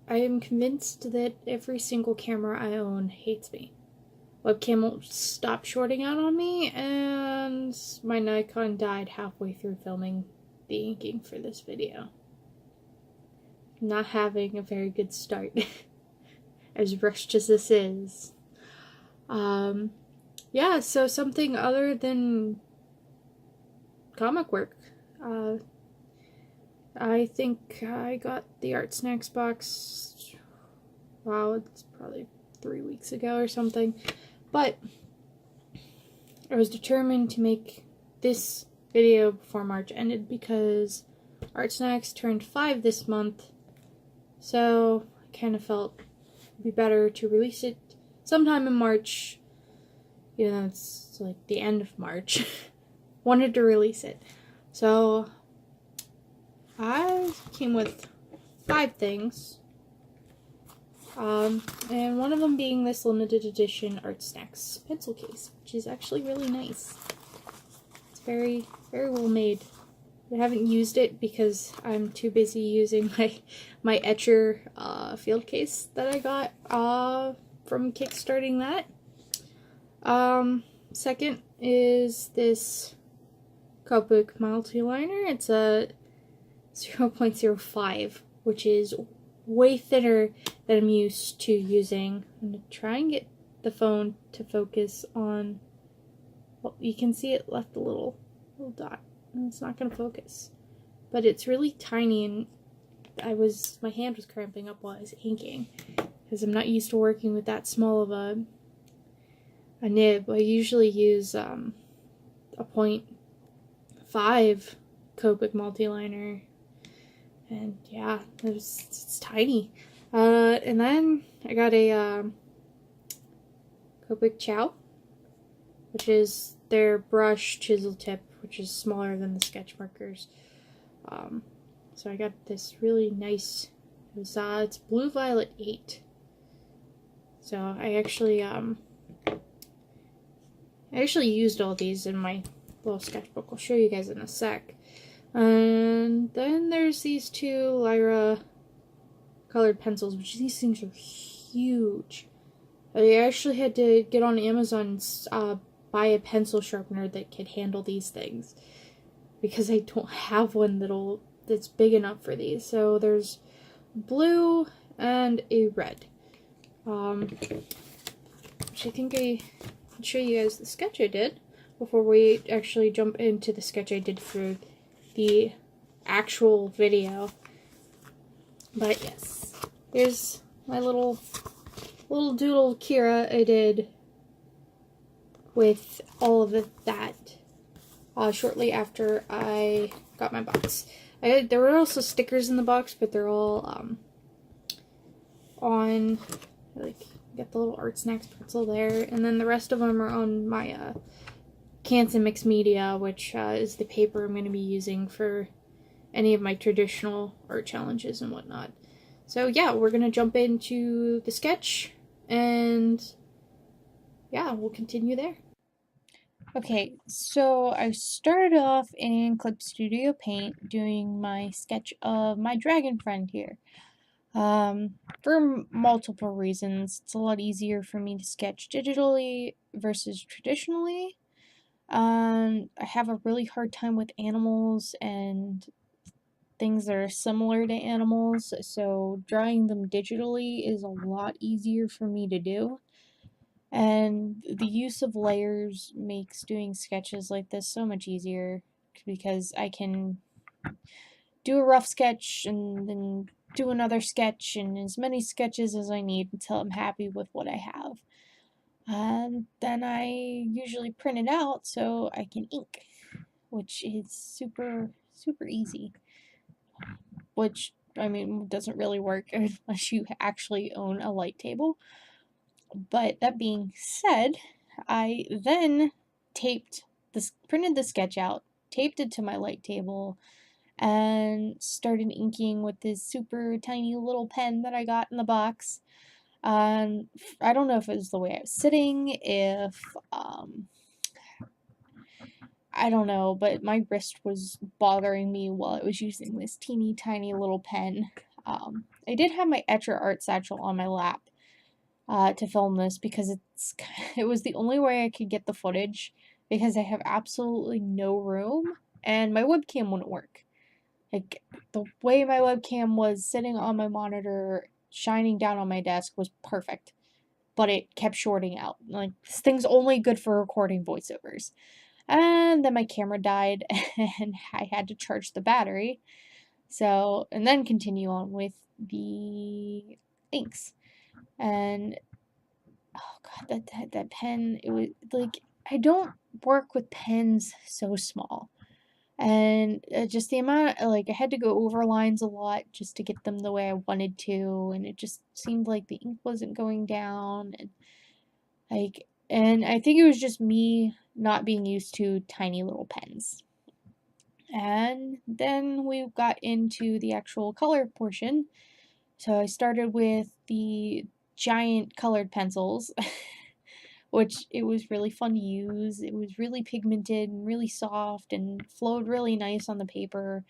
I am convinced that every single camera I own hates me. Webcam won't stop shorting out on me, and my Nikon died halfway through filming the inking for this video. Not having a very good start, as rushed as this is. Yeah, so something other than comic work. I think I got the Art Snacks box, wow, it's probably 3 weeks ago or something. But I was determined to make this video before March ended because Art Snacks turned 5 this month, so I kind of felt it'd be better to release it sometime in March, even though it's like the end of March. Wanted to release it. So I came with 5 things. And one of them being this limited edition Art Snacks pencil case, which is actually really nice. It's very, very well made. I haven't used it because I'm too busy using my Etcher field case that I got from kickstarting that. Second is this Copic multi-liner. It's a 0.05, which is way thinner than I'm used to using. I'm going to try and get the phone to focus on, well, you can see it left a little dot, and it's not going to focus. But it's really tiny, and my hand was cramping up while I was inking, because I'm not used to working with that small of a nib. I usually use a 0.5 Copic multi-liner. And yeah, it's tiny. And then I got a Copic Ciao, which is their brush chisel tip, which is smaller than the sketch markers. So I got this really nice, it's Blue Violet 8. So I actually used all these in my little sketchbook. I'll show you guys in a sec. And then there's these 2 Lyra colored pencils, which these things are huge. I actually had to get on Amazon and buy a pencil sharpener that could handle these things, because I don't have one that's big enough for these. So there's blue and a red, which I think I can show you guys the sketch I did before we actually jump into the sketch I did for the actual video. But yes, here's my little doodle Kira I did with all of that shortly after I got my box. There were also stickers in the box, but they're all on, like, got the little Art Snacks pretzel there, and then the rest of them are on my Canson Mixed Media, which is the paper I'm going to be using for any of my traditional art challenges and whatnot. So yeah, we're going to jump into the sketch, and yeah, we'll continue there. Okay, so I started off in Clip Studio Paint doing my sketch of my dragon friend here. For multiple reasons. It's a lot easier for me to sketch digitally versus traditionally. I have a really hard time with animals and things that are similar to animals, so drawing them digitally is a lot easier for me to do. And the use of layers makes doing sketches like this so much easier, because I can do a rough sketch and then do another sketch and as many sketches as I need until I'm happy with what I have. And then I usually print it out so I can ink, which is super, super easy. Which, I mean, doesn't really work unless you actually own a light table. But that being said, I then printed the sketch out, taped it to my light table, and started inking with this super tiny little pen that I got in the box. I don't know if it was the way I was sitting, if, I don't know, but my wrist was bothering me while I was using this teeny tiny little pen. I did have my Etcher art satchel on my lap to film this because it was the only way I could get the footage because I have absolutely no room and my webcam wouldn't work. Like, the way my webcam was sitting on my monitor, shining down on my desk was perfect, but it kept shorting out. Like, this thing's only good for recording voiceovers. And then my camera died and I had to charge the battery. So, and then continue on with the inks. And oh god, that pen, it was like, I don't work with pens so small. And just the amount, like, I had to go over lines a lot just to get them the way I wanted to, and it just seemed like the ink wasn't going down, and like, and I think it was just me not being used to tiny little pens. And then we got into the actual color portion. So I started with the giant colored pencils, which it was really fun to use. It was really pigmented and really soft and flowed really nice on the paper.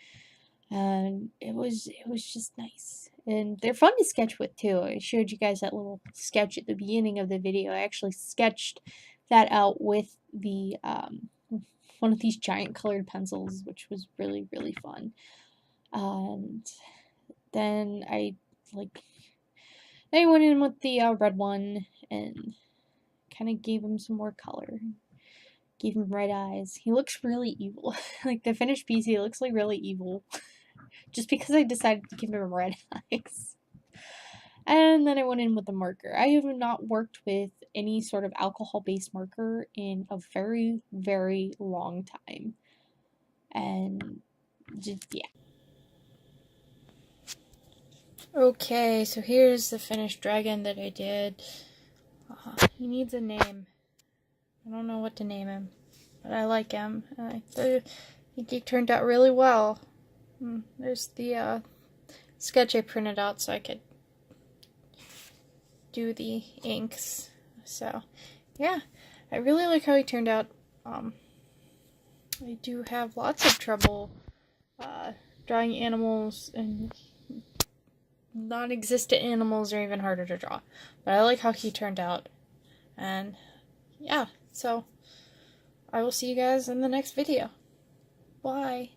And it was just nice. And they're fun to sketch with too. I showed you guys that little sketch at the beginning of the video. I actually sketched that out with the one of these giant colored pencils, which was really, really fun. And then I went in with the red one and kind of gave him some more color. Gave him red eyes. He looks really evil. Like, the finished piece, he looks like really evil. Just because I decided to give him red eyes. And then I went in with the marker. I have not worked with any sort of alcohol-based marker in a very, very long time. And just, yeah. Okay, so here's the finished dragon that I did. He needs a name. I don't know what to name him, but I like him. I think he turned out really well. There's the sketch I printed out so I could do the inks. So, yeah, I really like how he turned out. I do have lots of trouble drawing animals, and non-existent animals are even harder to draw. But I like how he turned out. And yeah, so I will see you guys in the next video. Bye.